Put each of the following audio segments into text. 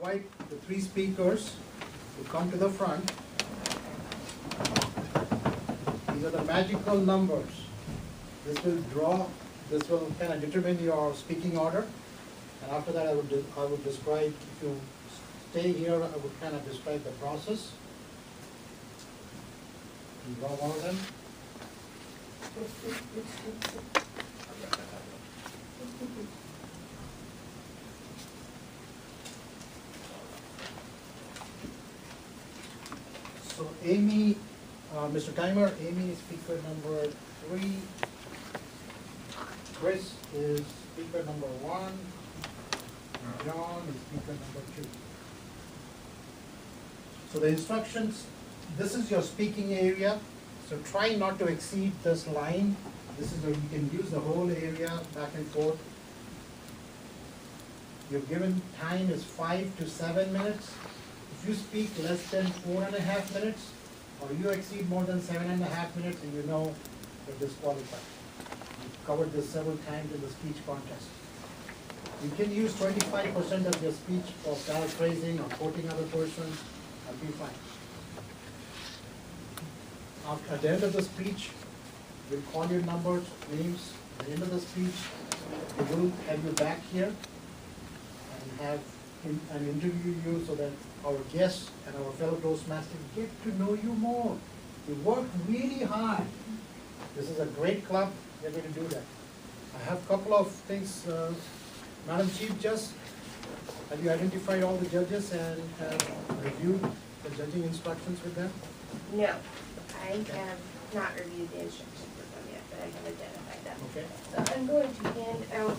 Invite the three speakers to come to the front. These are the magical numbers. This will kind of determine your speaking order. And after that, I would describe, if you stay here, I would kind of describe the process. You draw one of them. So Amy, Mr. Timer, Amy is speaker number 3. Chris is speaker number 1. And John is speaker number 2. So the instructions, this is your speaking area. So try not to exceed this line. This is where you can use the whole area back and forth. Your given time is 5 to 7 minutes. If you speak less than 4.5 minutes, or you exceed more than 7.5 minutes, and you know you're disqualified. We've covered this several times in the speech contest. You can use 25% of your speech for paraphrasing or quoting other persons, that'll be fine. At the end of the speech, we'll call your numbers, names. At the end of the speech, we will have you back here and have and interview you so that our guests and our fellow Toastmasters get to know you more. You worked really hard. This is a great club. We're going to do that. I have a couple of things. Madam Chief Judge, have you identified all the judges and have reviewed the judging instructions with them? No, I have not reviewed the instructions with them yet, but I have identified them. Okay. So I'm going to hand out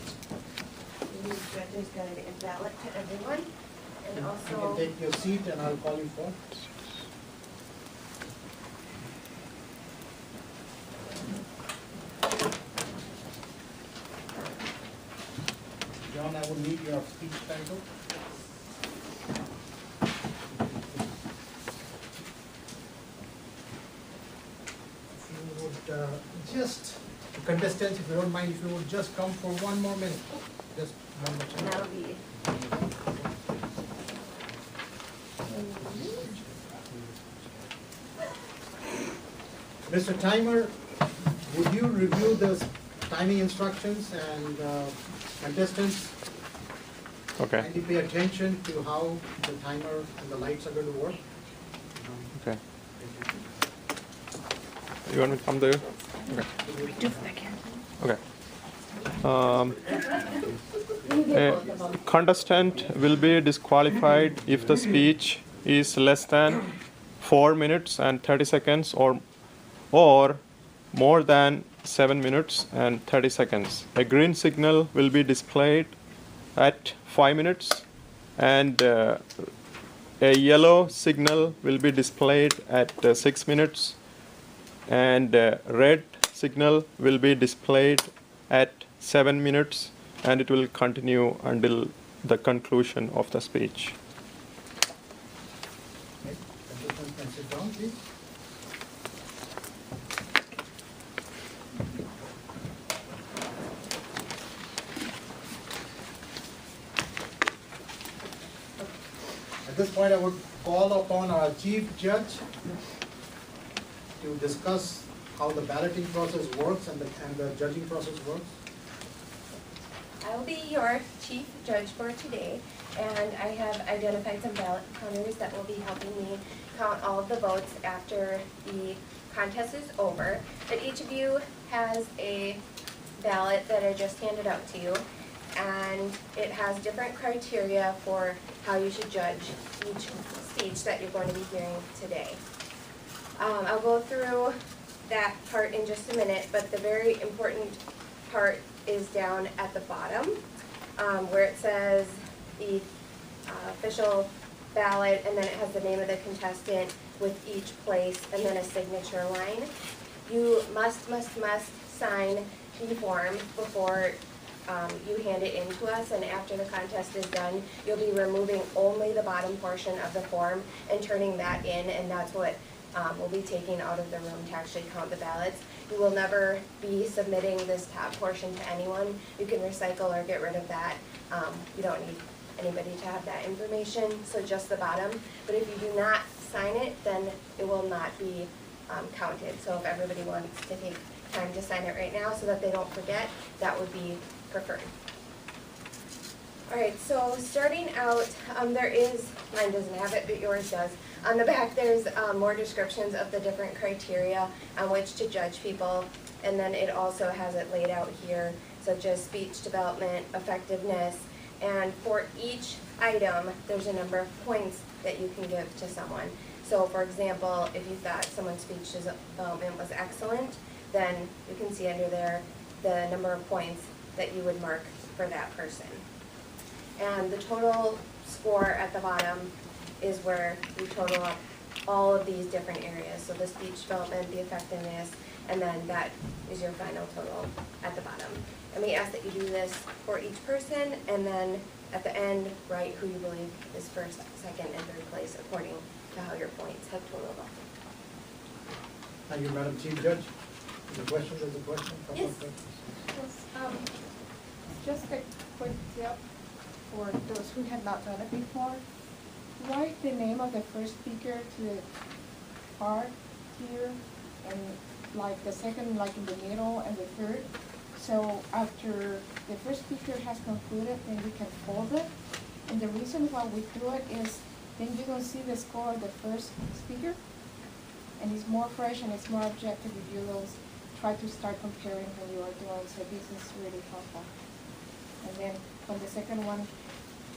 the judge's guide and ballot to everyone. And also, you can take your seat and I'll call you for. John, I will need your speech title. If you would just, contestants, if you don't mind, if you would just come for one more minute. Just one more time. that'll be Mr. Timer, would you review the timing instructions and contestants? Okay. And you pay attention to how the timer and the lights are going to work? Okay. You want me to come there? Okay. A contestant will be disqualified if the speech is less than 4 minutes and 30 seconds or more than 7 minutes and 30 seconds. A green signal will be displayed at 5 minutes and a yellow signal will be displayed at 6 minutes and red signal will be displayed at 7 minutes and it will continue until the conclusion of the speech. Okay. Contestants can sit down, please. At this point, I would call upon our Chief Judge to discuss how the balloting process works and the judging process works. I will be your chief judge for today, and I have identified some ballot counters that will be helping me count all of the votes after the contest is over. But each of you has a ballot that I just handed out to you, and it has different criteria for how you should judge each speech that you're going to be hearing today. I'll go through that part in just a minute, but the very important part is down at the bottom where it says the official ballot, and then it has the name of the contestant with each place and then a signature line. You must sign the form before you hand it in to us, and after the contest is done, you'll be removing only the bottom portion of the form and turning that in, and that's what we'll be taking out of the room to actually count the ballots. You will never be submitting this top portion to anyone. You can recycle or get rid of that. You don't need anybody to have that information, so just the bottom. But if you do not sign it, then it will not be counted. So if everybody wants to take time to sign it right now so that they don't forget, that would be preferred. All right, so starting out, there is, mine doesn't have it, but yours does. On the back, there's more descriptions of the different criteria on which to judge people, and then it also has it laid out here, such as speech development, effectiveness, and for each item, there's a number of points that you can give to someone. So for example, if you thought someone's speech development was excellent, then you can see under there the number of points that you would mark for that person. And the total score at the bottom is where you total up all of these different areas. So the speech development, the effectiveness, and then that is your final total at the bottom. And we ask that you do this for each person, and then at the end, write who you believe is first, second, and third place according to how your points have totaled up. Thank you, Madam Chief Judge. There's a question, Yes. Just a quick tip for those who have not done it before. Write the name of the first speaker to the far here, and like the second, like in the middle, and the third. So after the first speaker has concluded, then we can fold it. And the reason why we do it is then you don't see the score of the first speaker, and it's more fresh and it's more objective if you don't try to start comparing when you are doing. So this is really helpful. And then when the second one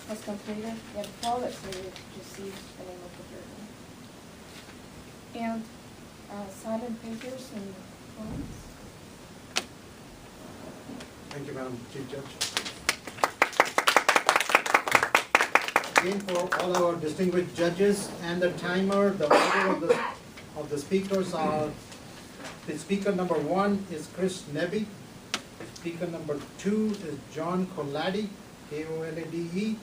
has completed, then fold it so you see the name of the third one. And silent papers and phones. Thank you, Madam Chief Judge. Again, for all our distinguished judges and the timer, the order of the speakers are, the speaker number 1 is Chris Nebby. Speaker number 2 is John Colade, K-O-L-A-D-E.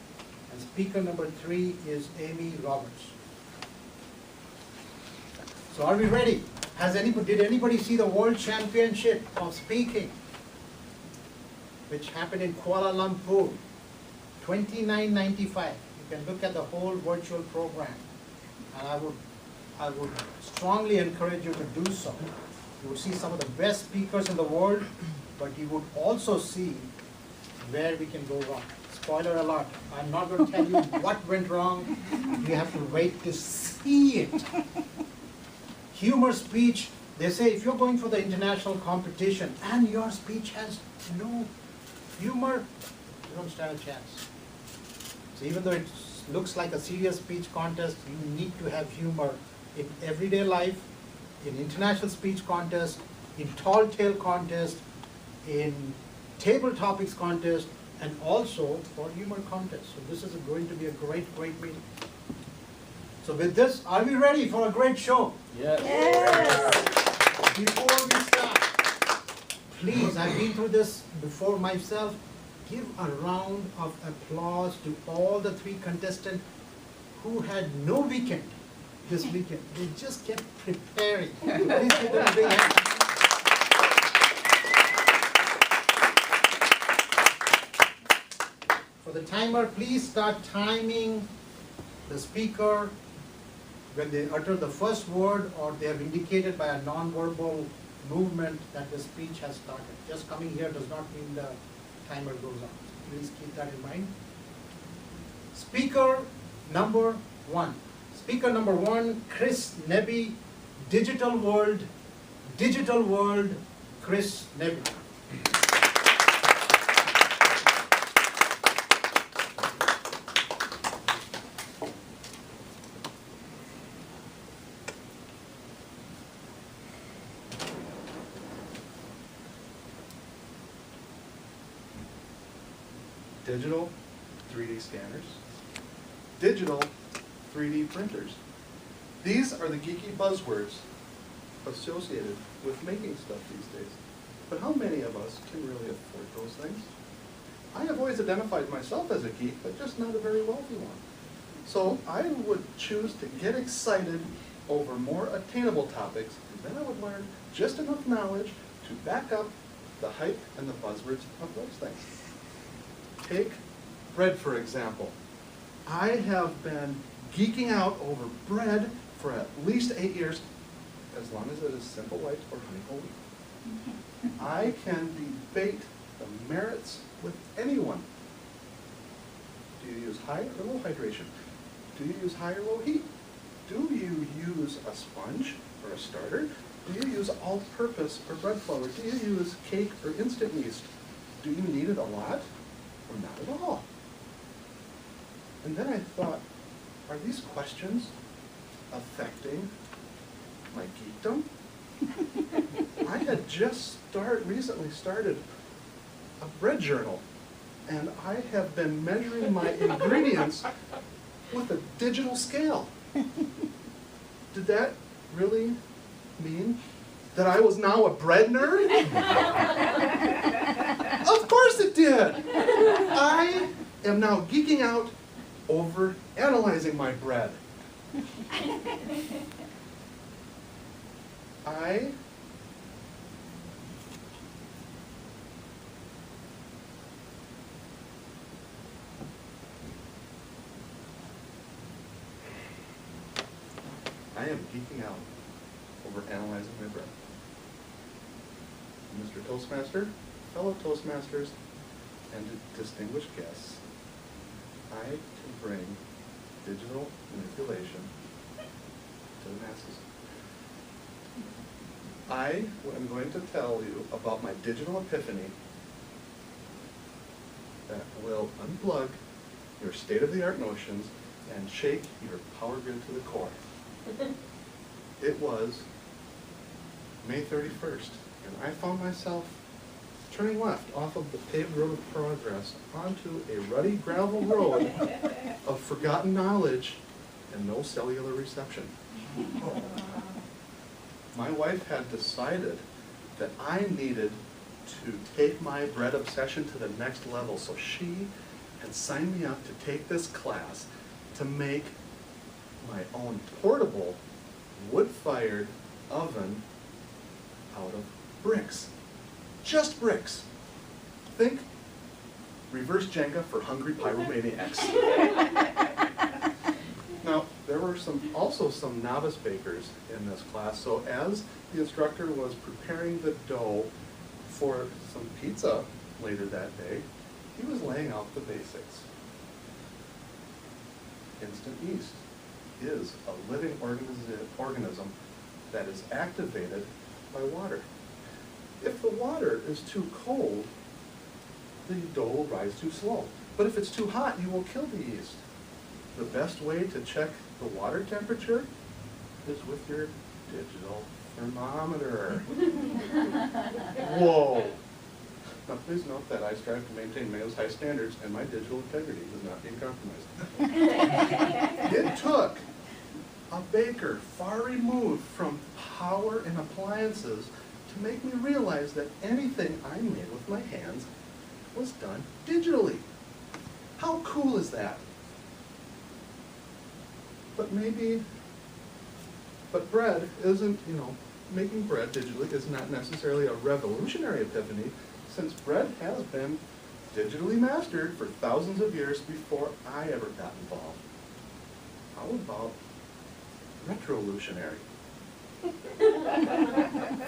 And speaker number 3 is Amy Roberts. So are we ready? Did anybody see the World Championship of Speaking, which happened in Kuala Lumpur, $29.95. You can look at the whole virtual program. And I would strongly encourage you to do so. You would see some of the best speakers in the world, but you would also see where we can go wrong. Spoiler alert, I'm not going to tell you what went wrong. You have to wait to see it. Humor speech, they say if you're going for the international competition and your speech has no humor, you don't stand a chance. So even though it looks like a serious speech contest, you need to have humor in everyday life, in international speech contest, in tall tale contest, in table topics contest, and also for humor contest. So this is going to be a great meeting. So with this, are we ready for a great show? Yes. Yes. Before we start, please, I've been through this before myself. Give a round of applause to all the 3 contestants who had no weekend this weekend. They just kept preparing. Please give them a big hand. For the timer, please start timing the speaker when they utter the first word or they are indicated by a non-verbal movement that the speech has started. Just coming here does not mean the timer goes on. Please keep that in mind. Speaker number 1. Speaker number 1, Chris Nebby, Digital World, Chris Nebby. Digital 3D scanners, digital 3D printers. These are the geeky buzzwords associated with making stuff these days. But how many of us can really afford those things? I have always identified myself as a geek, but just not a very wealthy one. So I would choose to get excited over more attainable topics, and then I would learn just enough knowledge to back up the hype and the buzzwords of those things. Take bread, for example. I have been geeking out over bread for at least 8 years, as long as it is simple white or honey whole wheat. I can debate the merits with anyone. Do you use high or low hydration? Do you use high or low heat? Do you use a sponge or a starter? Do you use all-purpose or bread flour? Do you use cake or instant yeast? Do you need it a lot or not at all? And then I thought, are these questions affecting my geekdom? I had just recently started a bread journal, and I have been measuring my ingredients with a digital scale. Did that really mean that I was now a bread nerd? Of course it did! I am now geeking out over analyzing my bread. I am geeking out over analyzing my bread. Mr. Toastmaster, fellow Toastmasters, and distinguished guests, I can bring digital manipulation to the masses. I am going to tell you about my digital epiphany that will unplug your state-of-the-art notions and shake your power grid to the core. It was May 31st, and I found myself turning left off of the paved road of progress onto a ruddy gravel road of forgotten knowledge and no cellular reception. My wife had decided that I needed to take my bread obsession to the next level, so she had signed me up to take this class to make my own portable wood-fired oven out of bricks. Just bricks. Think reverse Jenga for hungry pyromaniacs. Now, there were also some novice bakers in this class, so as the instructor was preparing the dough for some pizza later that day, he was laying out the basics. Instant yeast is a living organism that is activated by water. If the water is too cold, the dough will rise too slow. But if it's too hot, you will kill the yeast. The best way to check the water temperature is with your digital thermometer. Whoa! Now please note that I strive to maintain Mayo's high standards and my digital integrity is not being compromised. It took a baker far removed from power and appliances to make me realize that anything I made with my hands was done digitally. How cool is that? But bread isn't, making bread digitally is not necessarily a revolutionary epiphany, since bread has been digitally mastered for thousands of years before I ever got involved. How about retrolutionary?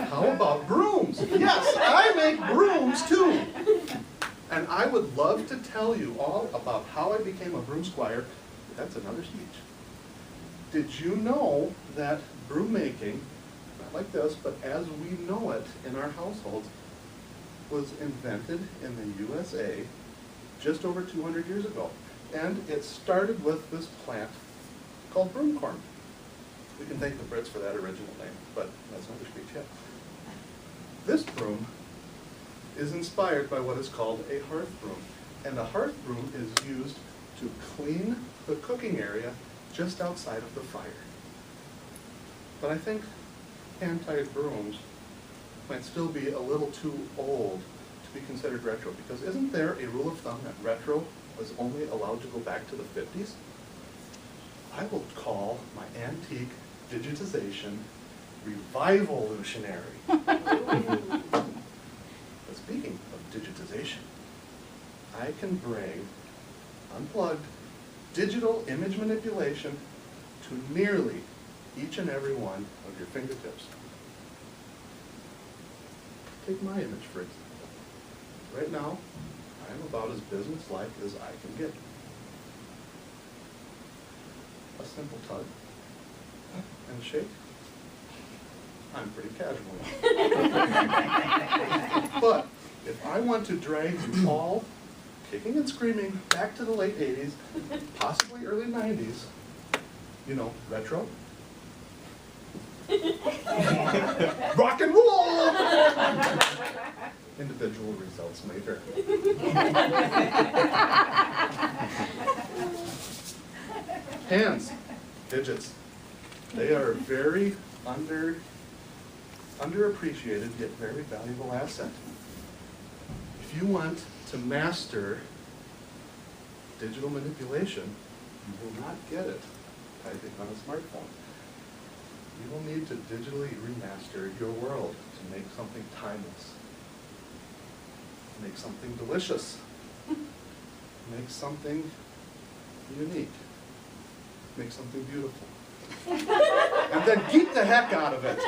How about brooms? Yes, I make brooms too. And I would love to tell you all about how I became a broom squire, but that's another speech. Did you know that broom making, not like this, but as we know it in our households, was invented in the USA just over 200 years ago? And it started with this plant called broomcorn. We can thank the Brits for that original name, but that's another speech yet. This broom is inspired by what is called a hearth broom. And a hearth broom is used to clean the cooking area just outside of the fire. But I think hand-tied brooms might still be a little too old to be considered retro, because isn't there a rule of thumb that retro was only allowed to go back to the 50s? I will call my antique digitization revivolutionary. But speaking of digitization, I can bring unplugged digital image manipulation to nearly each and every one of your fingertips. Take my image, for example. Right now, I am about as business-like as I can get. A simple tug and a shake. I'm pretty casual. But if I want to drag you all, kicking and screaming, back to the late 80s, possibly early 90s, you know, retro, rock and roll, individual results may vary. Hands, digits, they are very underappreciated yet very valuable asset. If you want to master digital manipulation, you will not get it typing on a smartphone. You will need to digitally remaster your world to make something timeless, make something delicious, make something unique, make something beautiful. And then geek the heck out of it.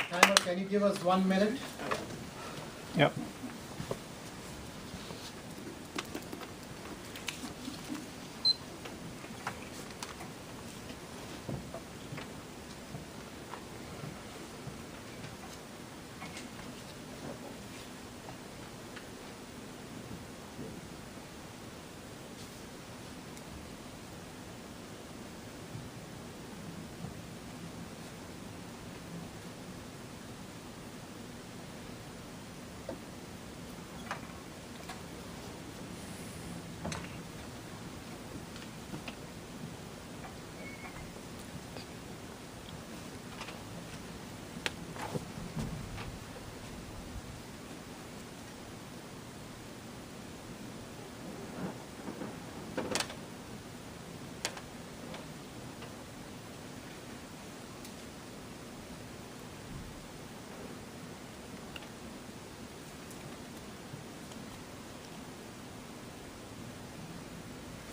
Timer, can you give us 1 minute? Yep.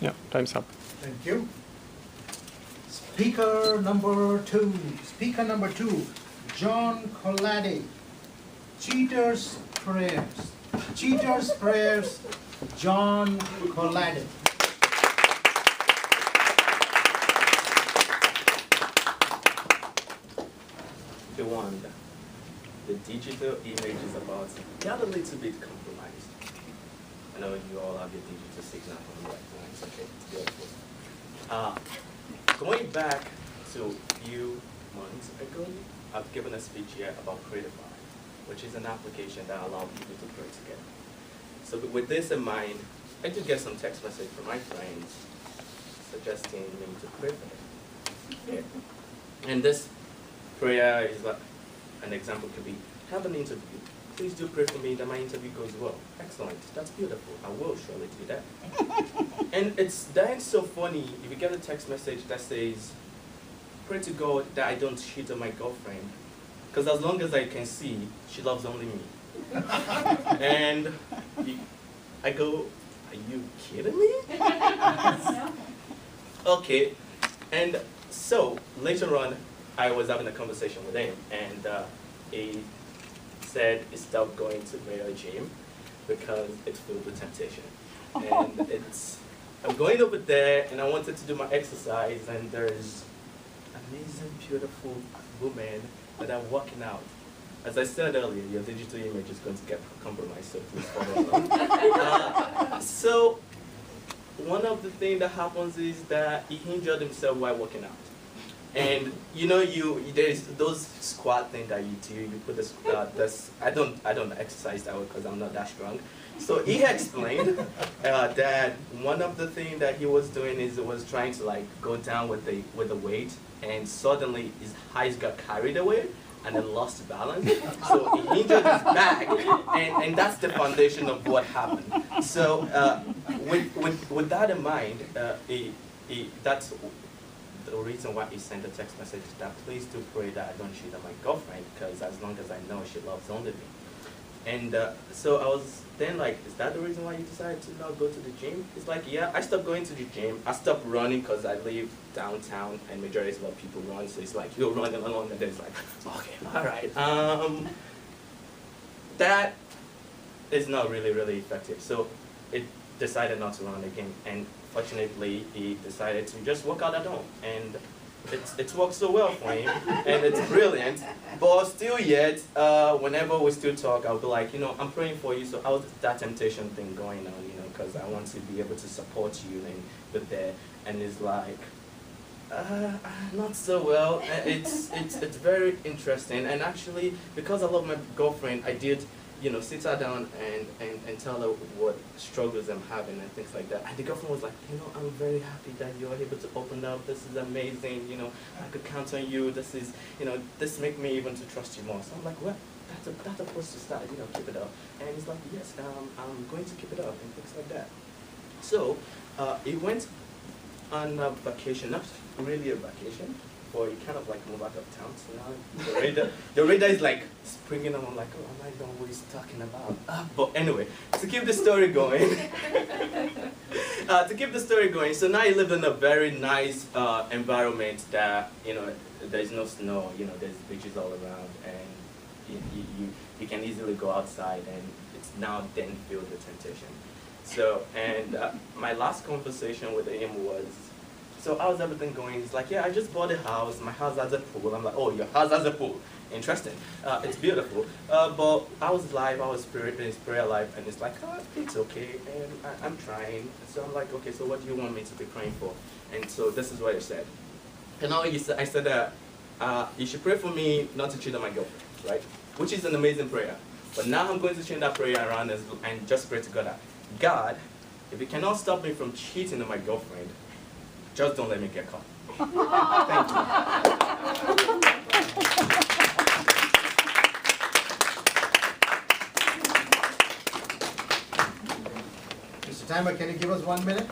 Yeah, time's up. Thank you. Speaker number 2. Speaker number 2, John Colade. Cheater's Prayers. Cheater's Prayers, John Colade. The one, the digital image is about got a little bit compromised. I know you all have your digital signal on right now. It's okay. It's beautiful. Going back to a few months ago, I've given a speech here about Creatify, which is an application that allows people to pray together. So with this in mind, I did get some text message from my friends suggesting me to pray for them. Okay. And this prayer is like, an example could be, have an interview. Please do pray for me that my interview goes well. Excellent. That's beautiful. I will surely do that. And it's so funny if you get a text message that says, pray to God that I don't cheat on my girlfriend. Because as long as I can see, she loves only me. And I go, are you kidding me? Okay. And so later on, I was having a conversation with him, and he said he stopped going to Mayor Gym because it's filled with temptation. And I'm going over there, and I wanted to do my exercise, and there's amazing, beautiful woman that I'm walking out. As I said earlier, your digital image is going to get compromised, so please follow along. So one of the things that happens is that he injured himself while working out. And you know, there's those squat things that you do. You put the squat. I don't exercise that way because I'm not that strong. So he explained that one of the things that he was doing is he was trying to like go down with the weight, and suddenly his eyes got carried away, and then lost balance. So he injured his back, and that's the foundation of what happened. So with that in mind, that's the reason why he sent a text message is that please do pray that I don't cheat on my girlfriend, because as long as I know, she loves only me. And so I was then like, is that the reason why you decided to not go to the gym? It's like, yeah, I stopped going to the gym. I stopped running because I live downtown and majority of people run. So it's like, you're running along and then it's like, okay, all right. That is not really, really effective. So it decided not to run again. And fortunately, he decided to just work out at home. And it's worked so well for him, and it's brilliant. But still yet, whenever we still talk, I'll be like, I'm praying for you. So I was that temptation thing going on, because I want to be able to support you and be there. And it's like, not so well. It's very interesting. And actually, because I love my girlfriend, I did, sit her down and tell her what struggles I'm having and things like that. And the girlfriend was like, I'm very happy that you're able to open up. This is amazing. I could count on you. This is, this make me even to trust you more. So I'm like, well, that's a place to start. Keep it up. And he's like, yes, I'm going to keep it up and things like that. So he went on a vacation, not really a vacation, but he kind of like moved out of town. So now the radar is like springing up. I'm like, oh, I don't know what he's talking about. But anyway, to keep the story going, so now he lived in a very nice environment that, there's no snow, there's beaches all around, and you can easily go outside, and it's now then filled with temptation. So, and my last conversation with him was, so how's everything going? He's like, yeah, I just bought a house. My house has a pool. I'm like, oh, your house has a pool. Interesting. It's beautiful. But I was live, I was in his prayer life, and it's like, oh, it's okay, and I'm trying. So I'm like, okay, so what do you want me to be praying for? And so this is what he said. And now I said that you should pray for me not to cheat on my girlfriend, right? Which is an amazing prayer. But now I'm going to change that prayer around and just pray to God that, God, if you cannot stop me from cheating on my girlfriend, just don't let me get caught. Thank you. Mr. Timer, can you give us 1 minute?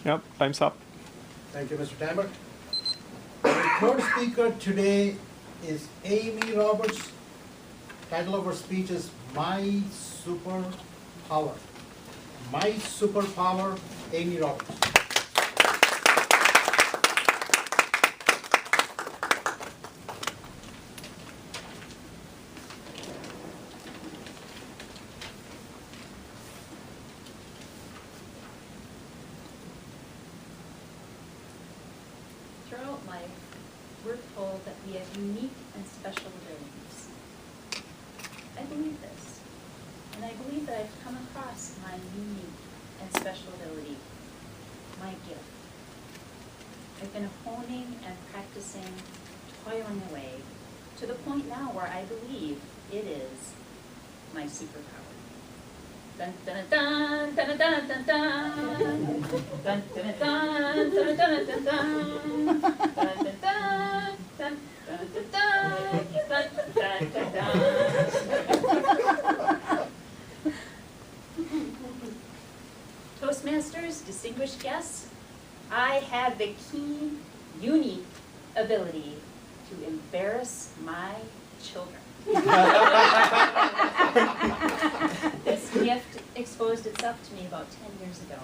Yep, time's up. Thank you, Mr. Timer. Our third speaker today is Amy Roberts. Title of her speech is My Superpower. My Superpower, Amy Roberts. Throughout life, we're told that we have unique and special abilities. I believe this, and I believe that I've come across my unique and special ability, my gift. I've been honing and practicing, toiling away, to the point now where I believe it is my superpower. Dun dun dun dun dun dun dun dun dun dun dun dun dun dun. Toastmasters, distinguished guests, I have the key, unique ability to embarrass my children. This gift exposed itself to me about 10 years ago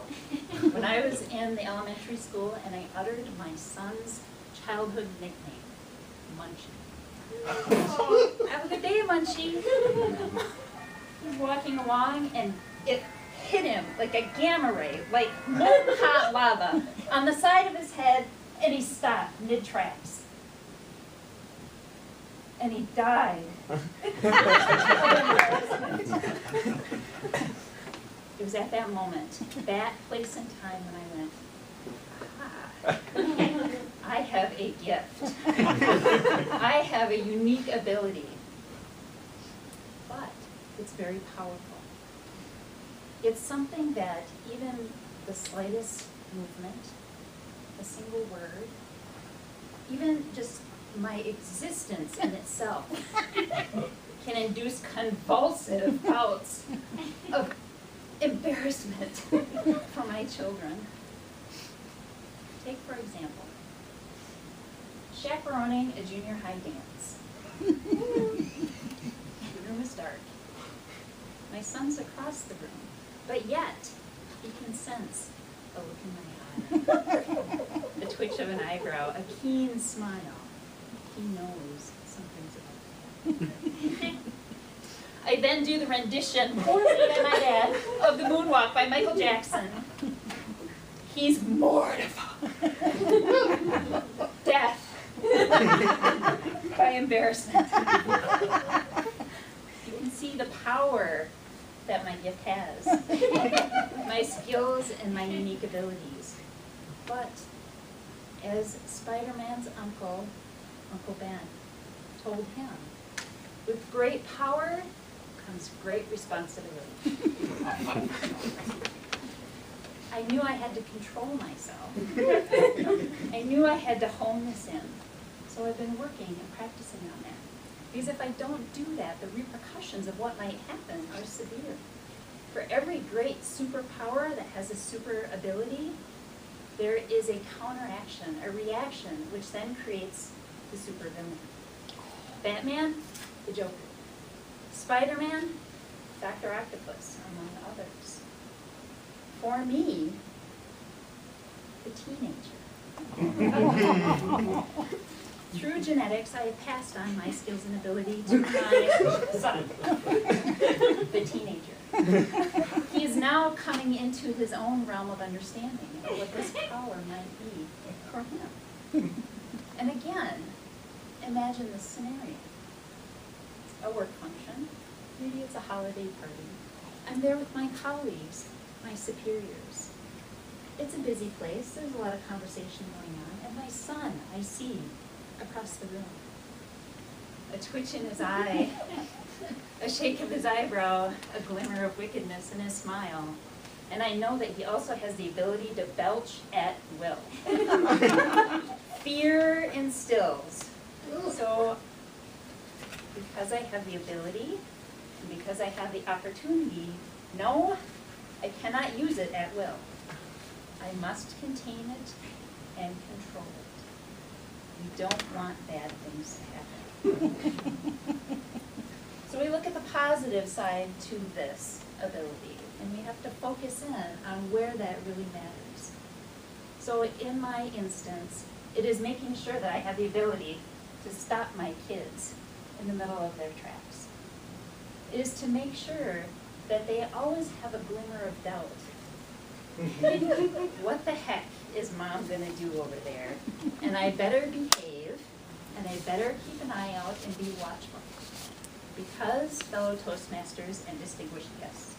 when I was in the elementary school and I uttered my son's childhood nickname, Munchie. Have a good day, Munchie. He was walking along and it hit him like a gamma ray, like molten hot lava, on the side of his head, and he stopped mid-tracks. And he died. It was at that moment, that place and time, when I went, aha, I have a gift. I have a unique ability. But it's very powerful. It's something that even the slightest movement, a single word, even just my existence in itself can induce convulsive bouts of embarrassment for my children. Take, for example, chaperoning a junior high dance. The room is dark. My son's across the room, but yet he can sense a look in my eye, a twitch of an eyebrow, a keen smile. He knows something's about to happen. I then do the rendition, poorly I might add, of the Moonwalk by Michael Jackson. He's mortified. Death by embarrassment. You can see the power that my gift has, my skills and my unique abilities. But as Spider-Man's uncle, Uncle Ben, told him, with great power comes great responsibility. I knew I had to control myself. I knew I had to hone this in. So I've been working and practicing on that. Because if I don't do that, the repercussions of what might happen are severe. For every great superpower that has a super ability, there is a counteraction, a reaction, which then creates the supervillain. Batman, the Joker. Spider-Man, Dr. Octopus, among others. For me, the teenager. Through genetics, I have passed on my skills and ability to my son, the teenager. He is now coming into his own realm of understanding of what this power might be for him. And again, imagine this scenario. It's a work function. Maybe it's a holiday party. I'm there with my colleagues, my superiors. It's a busy place. There's a lot of conversation going on. And my son, I see across the room. A twitch in his eye, a shake of his eyebrow, a glimmer of wickedness in his smile. And I know that he also has the ability to belch at will. Fear instills. So, because I have the ability, and because I have the opportunity, no, I cannot use it at will. I must contain it and control it. We don't want bad things to happen. So we look at the positive side to this ability, and we have to focus in on where that really matters. So in my instance, it is making sure that I have the ability to stop my kids in the middle of their tracks. It is to make sure that they always have a glimmer of doubt. What the heck is mom gonna do over there? And I better behave, and I better keep an eye out and be watchful. Because, fellow Toastmasters and distinguished guests,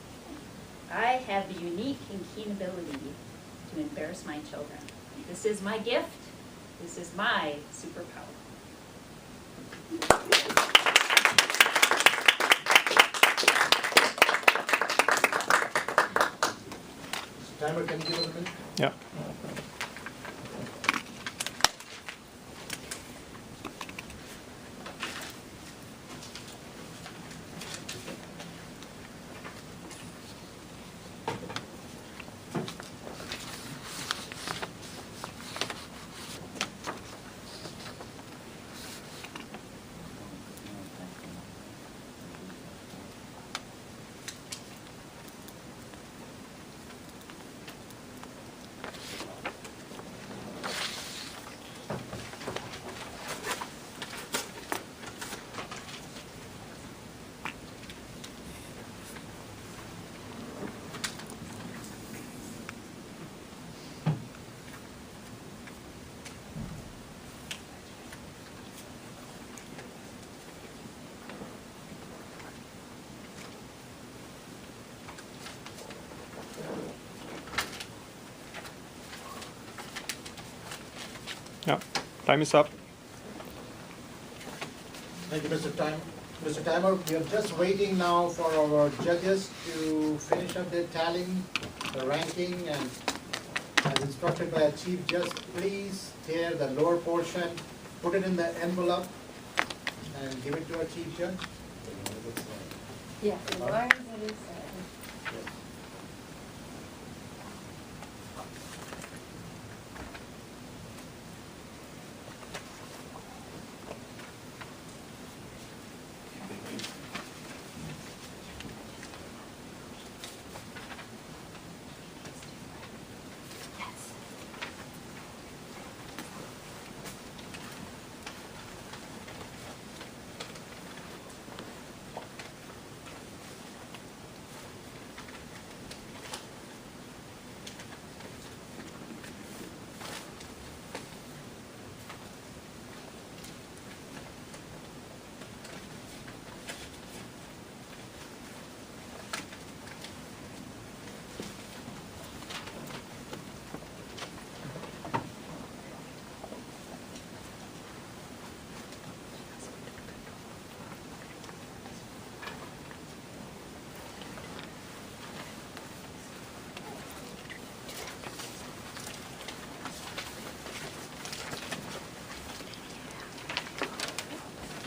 I have the unique and keen ability to embarrass my children. This is my gift. This is my superpower. Timer, can you give us a minute? Yeah. Yeah, time is up. Thank you, Mr. Mr. Timer. We are just waiting now for our judges to finish up their tallying, the ranking, and as instructed by our chief, just please tear the lower portion, put it in the envelope, and give it to our chief judge. Yeah, as long as it is signed.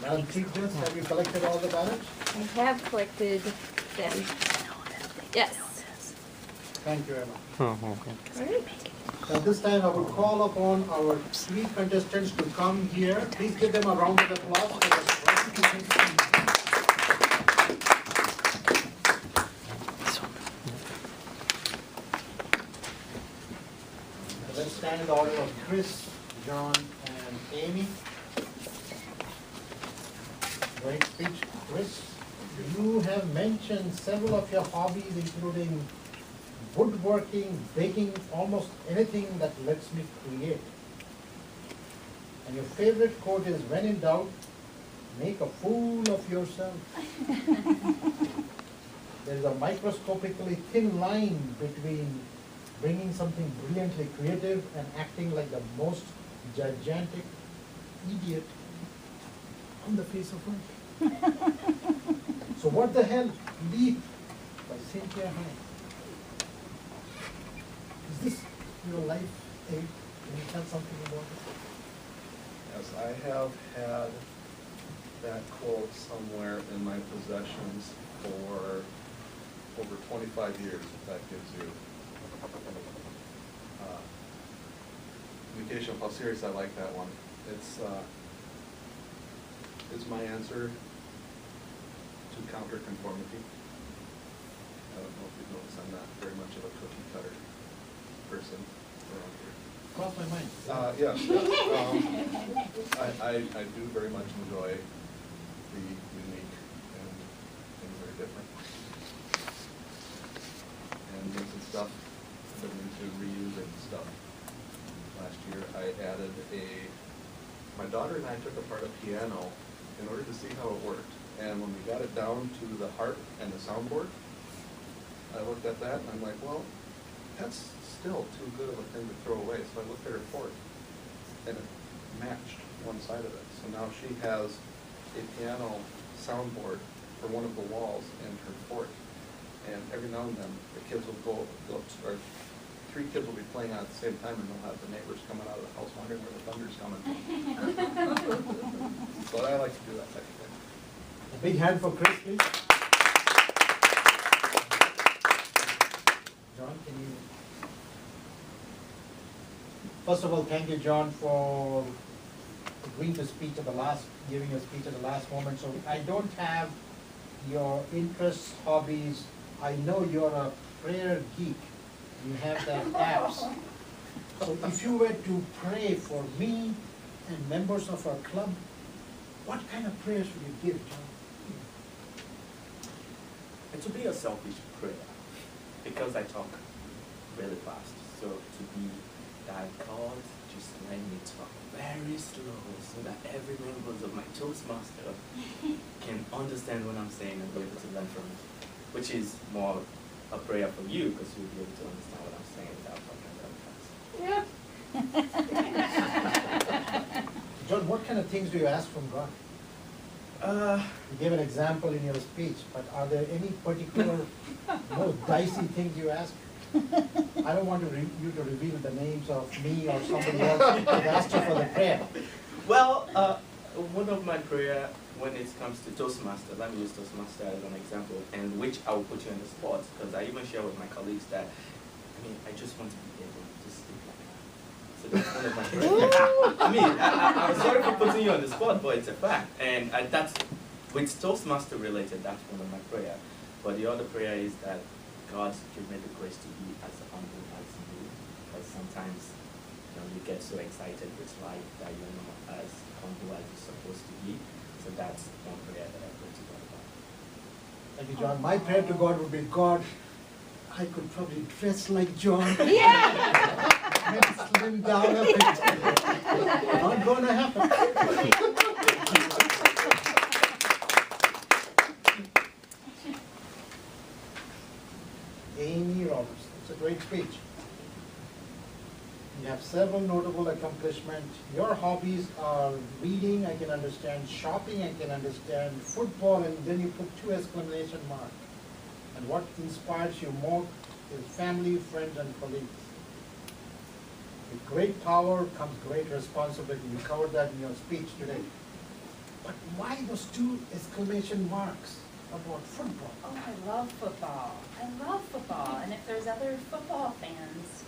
Madam Chief Judge, have you collected all the ballots? I have collected them. Yes. Thank you very much. Oh, okay. All right. At this time, I would call upon our three contestants to come here. Please give them a round of applause for the Let's stand in the order of Chris, John, and Amy. Great speech, Chris. You have mentioned several of your hobbies, including woodworking, baking, almost anything that lets me create. And your favorite quote is, when in doubt, make a fool of yourself. There is a microscopically thin line between bringing something brilliantly creative and acting like the most gigantic idiot on the face of earth. So what the hell? Leap by Cynthia High. Is this your life, Abe? Can you tell something about it? Yes, I have had that quote somewhere in my possessions for over 25 years, if that gives you indication of how serious I like that one. It's my answer to counterconformity. I don't know if you've noticed, I'm not very much of a cookie cutter person around here. Cross my mind. Yes, I do very much enjoy the unique and things that are different. And making stuff, I've been into reusing stuff. Last year I added my daughter and I took apart a piano in order to see how it worked. And when we got it down to the harp and the soundboard, I looked at that and I'm like, well, that's still too good of a thing to throw away. So I looked at her port and it matched one side of it. So now she has a piano soundboard for one of the walls in her port. And every now and then the kids will go or three kids will be playing on at the same time and they'll have the neighbors coming out of the house wondering where the thunder's coming from. So I like to do that type of thing. A big hand for Chris, please. John, can you? First of all, thank you, John, for agreeing to speak at the last, giving your speech at the last moment. So I don't have your interests, hobbies. I know you're a prayer geek. You have that apps. So if you were to pray for me and members of our club, what kind of prayers would you give, John? It would be a selfish prayer because I talk really fast. So to be that God, just let me talk very slow so that every member of my Toastmaster can understand what I'm saying and be able to learn from it, which is more a prayer for you because you'll be able to understand what I'm saying without talking very fast. Yeah. John, what kind of things do you ask from God? You gave an example in your speech, but are there any particular most dicey things you ask? I don't want you to reveal the names of me or somebody else who asked you for the prayer. Well, one of my prayer when it comes to Toastmaster, let me use Toastmaster as an example, and which I will put you on the spot, because I even share with my colleagues that, I just want to be able to speak like that. So that's one of my prayers. I'm sorry for putting you on the spot, but it's a fact. And that's, with Toastmaster related, that's one of my prayer. But the other prayer is that God give me the grace to be as humble as you, because sometimes you get so excited with life that you're not as humble as you're supposed to be. So that's one prayer that I pray to God about. Thank you, John. My prayer to God would be, God, I could probably dress like John. Yeah. Maybe slim down a bit. Not gonna happen. Amy Robertson. It's a great speech. You have several notable accomplishments. Your hobbies are reading, I can understand, shopping, I can understand, football, and then you put 2 exclamation marks. And what inspires you more is family, friends, and colleagues. With great power comes great responsibility. You covered that in your speech today. But why those 2 exclamation marks about football? Oh, I love football. I love football. And if there's other football fans,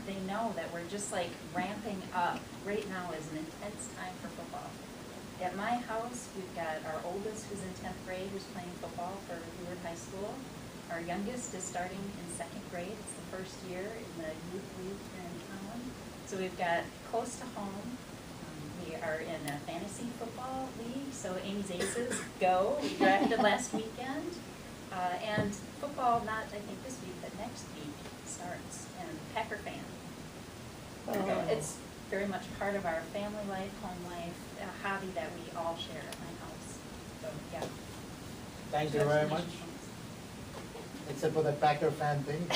they know that we're just like ramping up. Right now is an intense time for football. At my house, we've got our oldest who's in 10th grade who's playing football for Hayward High School. Our youngest is starting in 2nd grade. It's the first year in the youth league here in town. So we've got close to home. We are in a fantasy football league, so Amy's Aces go. We drafted last weekend. And football, not I think this week, but next week starts. And Packer fan. Oh. It's very much part of our family life, home life, a hobby that we all share at my house. So, yeah. Thank you very much. Except for the Packer fan thing.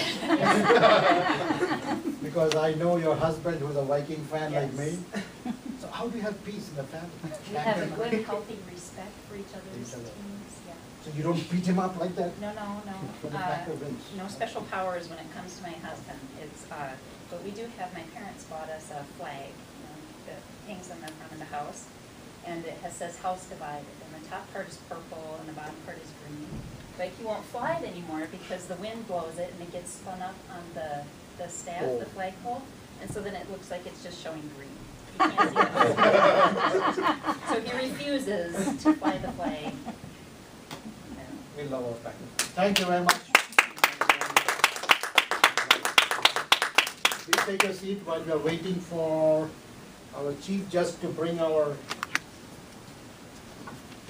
Because I know your husband who's a Viking fan like me. So how do you have peace in the family? We have a good, healthy respect for each other's other. teams, yeah. So you don't beat him up like that? No. For the Packer wins. No special powers when it comes to my husband. It's, but we do have, my parents bought us a flag, that hangs on the front of the house. And it says house divided, and the top part is purple and the bottom part is green. But you won't fly it anymore because the wind blows it and it gets spun up on the staff, the flagpole, and so then it looks like it's just showing green. You can't see it. So he refuses to fly the flag. We love our Packer. Thank you very much. Please take a seat while we are waiting for our chief judge to bring our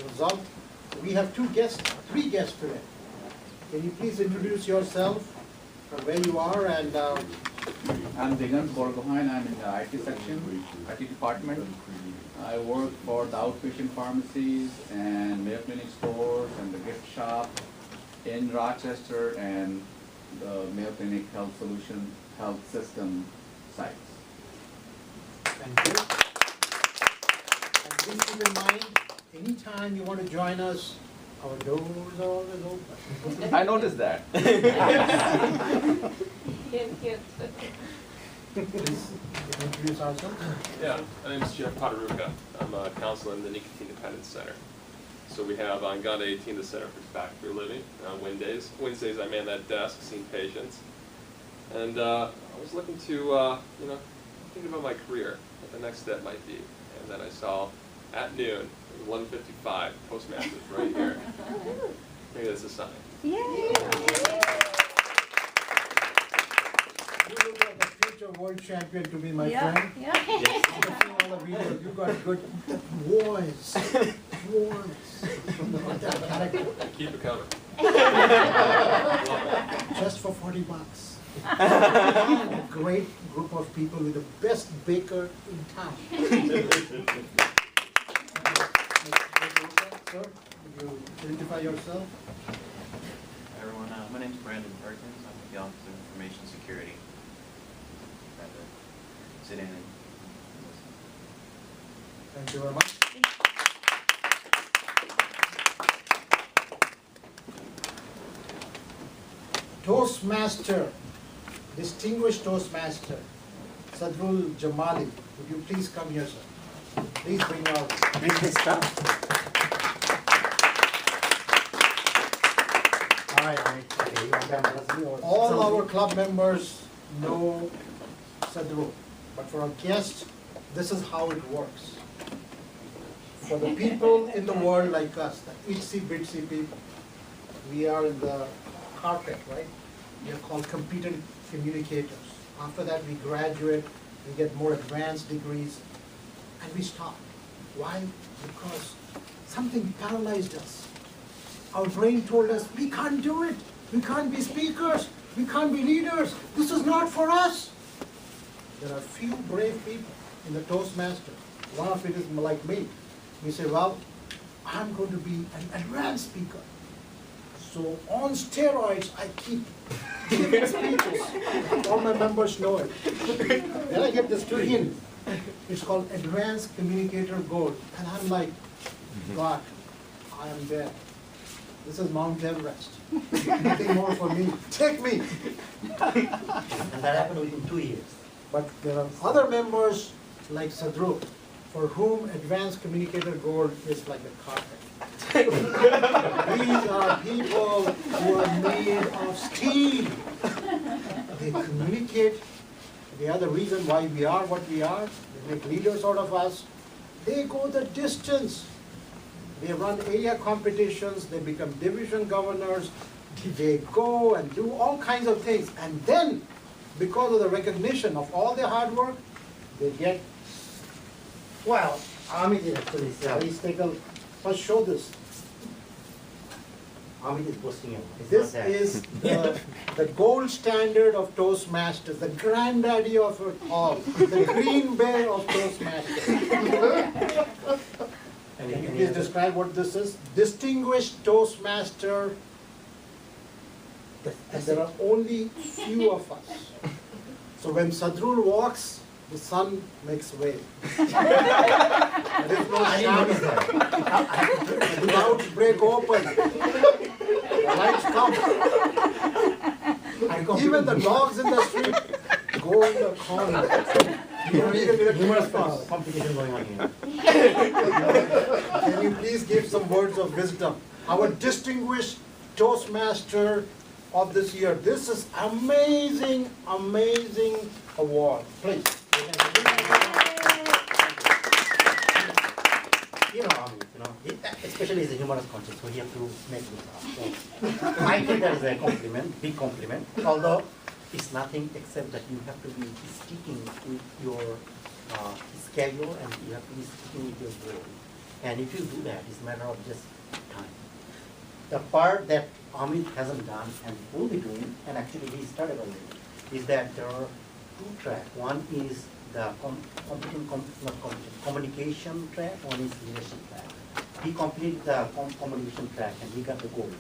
result. We have 3 guests today. Can you please introduce yourself, where you are, and I'm Digan Borgohain. I'm in the IT section, IT department. I work for the outpatient pharmacies and Mayo Clinic stores and the gift shop in Rochester and the Mayo Clinic Health Solution Health System sites. thank you. And please keep in mind, anytime you want to join us, our doors are always open. I noticed that. Please introduce ourselves. Yeah, my name is Jeff Potaruka. I'm a counselor in the Nicotine Dependence Center. So we have on Gun 18 the Center for Tobacco Living on Wednesdays. Wednesdays I man that desk, seeing patients. And I was looking to, thinking about my career, what the next step might be. And then I saw at noon, 11:55, Postmasters right here. Maybe that's a sign. Yay! You look like a future world champion to me, my friend. Yeah. I've seen all the videos. You got good voice. Keep it coming. Just for $40. A great group of people with the best baker in town. Sir, would you identify yourself? Hi everyone, my name is Brandon Perkins. I'm with the Office of Information Security. Glad to sit in and listen. Thank you very much. Toastmaster, distinguished Toastmaster, Sadrul Jamali, would you please come here, sir? Please bring this stuff. All our club members know Sadrul, but for a guest, this is how it works. For the people in the world like us, the itsy bitsy people, we are in the carpet, right? We are called competent communicators. After that, we graduate, we get more advanced degrees, and we stop. Why? Because something paralyzed us. Our brain told us, we can't do it. We can't be speakers. We can't be leaders. This is not for us. There are few brave people in the Toastmaster. One of it is like me. We say, well, I'm going to be an advanced speaker. So on steroids, I keep giving speeches. All my members know it. Then I get this pin. It's called Advanced Communicator Gold. And I'm like, God, I am there. This is Mount Everest. Nothing more for me. Take me. And that happened within 2 years. But there are other members like Sadru, for whom Advanced Communicator Gold is like a carpet. These are people who are made of steel. They communicate. They are the reason why we are what we are. They make leaders out of us. They go the distance. They run area competitions. They become division governors. They go and do all kinds of things. And then, because of the recognition of all their hard work, they get, Well, Amit is actually, please take a, let's show this. Amit is boasting him. This is the gold standard of Toastmasters, the granddaddy of it all, the green bear of Toastmasters. Can you please describe what this is? Distinguished Toastmaster, and there are only few of us. So when Sadrul walks, the sun makes way. There is no shadow. The clouds break open. The lights come. Even the dogs in the street go in the corner. Humorous competition going on here. Can you please give some words of wisdom? Our distinguished Toastmaster of this year. This is amazing, amazing award. Please. Especially as a humorous contest, so he has to make this up. So, I think that is a compliment, big compliment. Although it's nothing except that you have to be sticking with your schedule and you have to be sticking with your goal. And if you do that, it's a matter of just time. The part that Amit hasn't done and will be doing, and actually he started already, is that there are two tracks. One is the communication track, one is leadership track. He completed the communication track and he got the gold.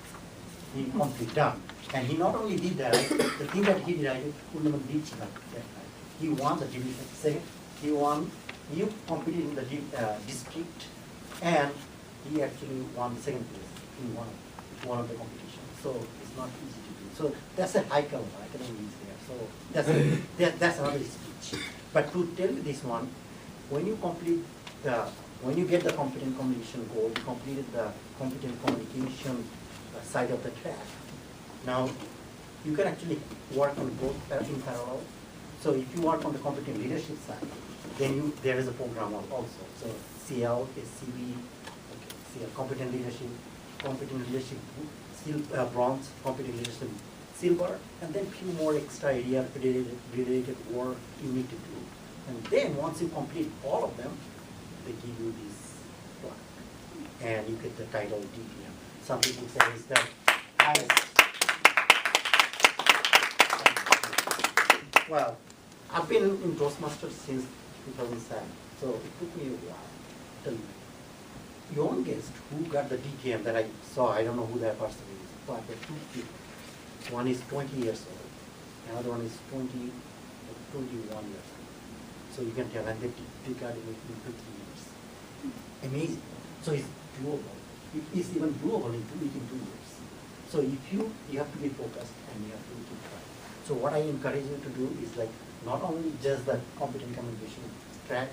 He completely done. And he not only did that, the thing that he did, I couldn't even reach that. He won the division second. He competed in the district, and he actually won the second place in one of the competitions. So it's not easy to do. So that's a high caliber. I cannot reach there. So that's another speech. But to tell you this one, when you get the competent communication goal, you completed the competent communication side of the track. Now, you can actually work on both in parallel. So if you work on the competent leadership side, then there is a program also. So CL is CB, CL competent leadership, bronze, competent leadership, silver, and then few more extra area related work you need to do. And then once you complete all of them, they give you this plaque, and you get the title DPM. Some people say it's the highest. Well, I've been in Toastmasters since 2007, so it took me a while. The youngest who got the DTM that I saw, I don't know who that person is, but there are two people. One is 20 years old, another one is 21 years old. So you can tell, and they got it in 2 3 years. amazing. So it's doable. It is even doable within 2 years. So if you have to be focused and you have to keep trying. So what I encourage you to do is like not only just the competent communication track,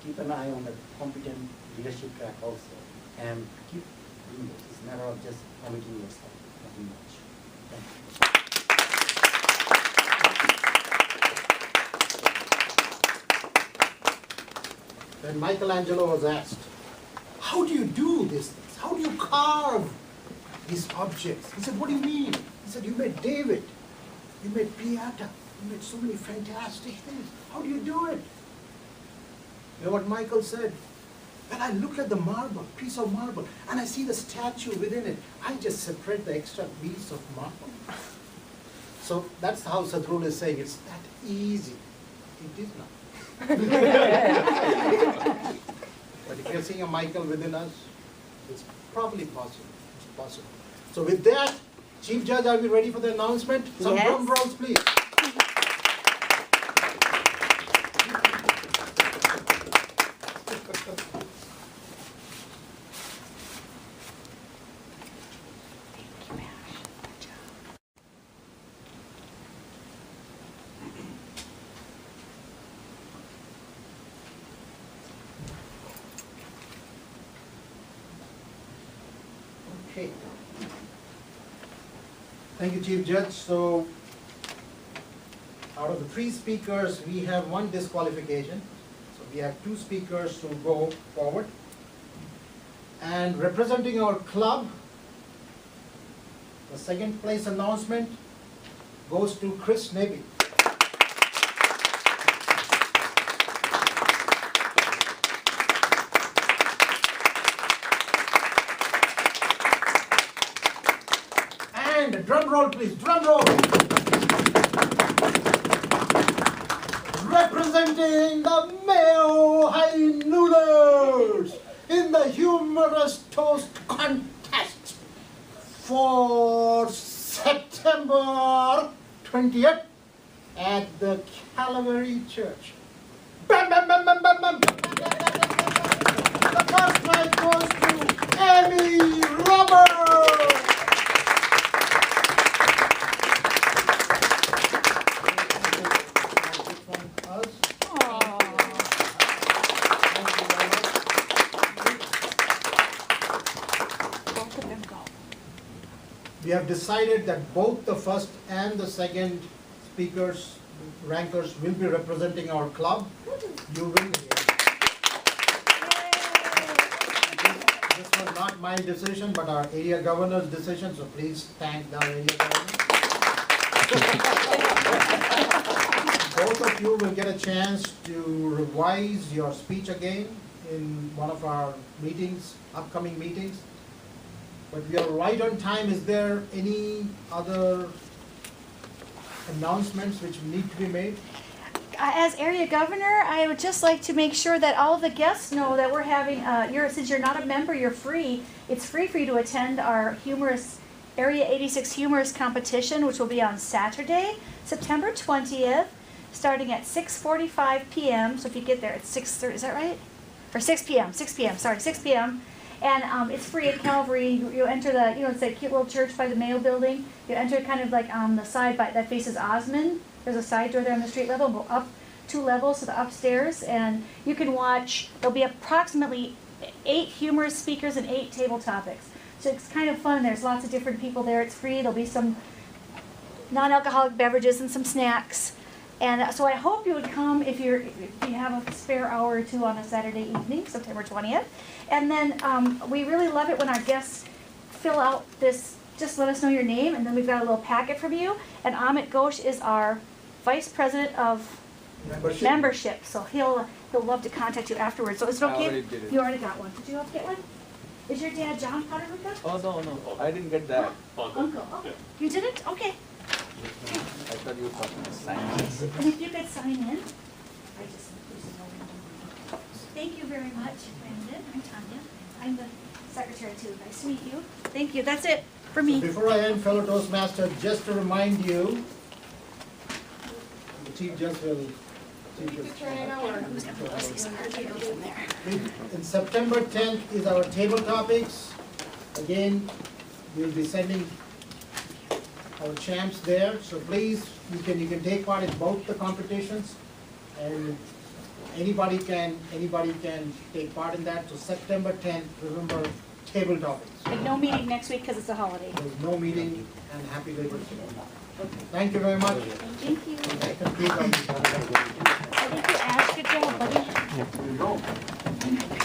keep an eye on the competent leadership track also, and keep doing this. It's a matter of just committing yourself, nothing much. Thank you. When Michelangelo was asked, how do you do these things? How do you carve these objects? He said, what do you mean? He said, you made David, you made Pieta, you made so many fantastic things. How do you do it? You know what Michael said? When I look at the marble, piece of marble, and I see the statue within it, I just separate the extra piece of marble. So that's how Sadhguru is saying, it's that easy. It is not. But if you're seeing a Michael within us, it's probably possible. It's possible. So with that, Chief Judge, are we ready for the announcement? Some Yes. drum rolls, please. Okay. Thank you, Chief Judge. So, out of the 3 speakers, we have 1 disqualification. So we have 2 speakers to go forward. And representing our club, the 2nd place announcement goes to Chris Neby. And drum roll, please, drum roll. Representing the Mayo High Noodlers in the Humorous Toast Contest for September 20th at the Calvary Church. Bam, bam, bam, bam, bam, bam. The first prize goes to Amy Roberts. We have decided that both the first and the second speakers, rankers will be representing our club. You will. This was not my decision, but our area governor's decision, so please thank the area governor. Both of you will get a chance to revise your speech again in one of our meetings, upcoming meetings. But we are right on time. Is there any other announcements which need to be made? As area governor, I would just like to make sure that all of the guests know that we're having, since you're not a member, you're free. It's free for you to attend our Humorous, Area 86 Humorous competition, which will be on Saturday, September 20th, starting at 6:45 p.m. So if you get there at 6:30, is that right? Or 6 p.m., 6 p.m., sorry, 6 p.m. And it's free at Calvary. You enter the, it's that cute little church by the Mayo building. You enter kind of like on the side that faces Osmond. There's a side door there on the street level. Go up 2 levels to the upstairs, and you can watch. There'll be approximately 8 humorous speakers and 8 table topics. So it's kind of fun. There's lots of different people there. It's free. There'll be some non-alcoholic beverages and some snacks. And so I hope you would come if you have a spare hour or 2 on a Saturday evening, September 20th. And then we really love it when our guests fill out this, just let us know your name, and then we've got a little packet from you. And Amit Ghosh is our Vice President of Membership. So he'll love to contact you afterwards. So is it okay? I already did it. You already got one. Did you get one? Is your dad John Potter-Ruka? Oh, no, I didn't get that. Uncle. Oh, you didn't? Okay. I thought you were talking about signing. And if you could sign in, thank you very much, Brandon. I'm Tanya. I'm the secretary too. Nice to meet you. Thank you. That's it for me. So before I end, fellow Toastmasters, just to remind you, the Chief Judge will In September 10th is our table topics. Again, we'll be sending our champs there, so please, you can take part in both the competitions, and anybody can take part in that. So September 10th, remember, table topics. Like no meeting next week because it's a holiday. There's no meeting, and happy Labor Day. Thank you very much. Thank you. That concludes our meeting. Thank you, Ash. Good job, buddy. Here we go.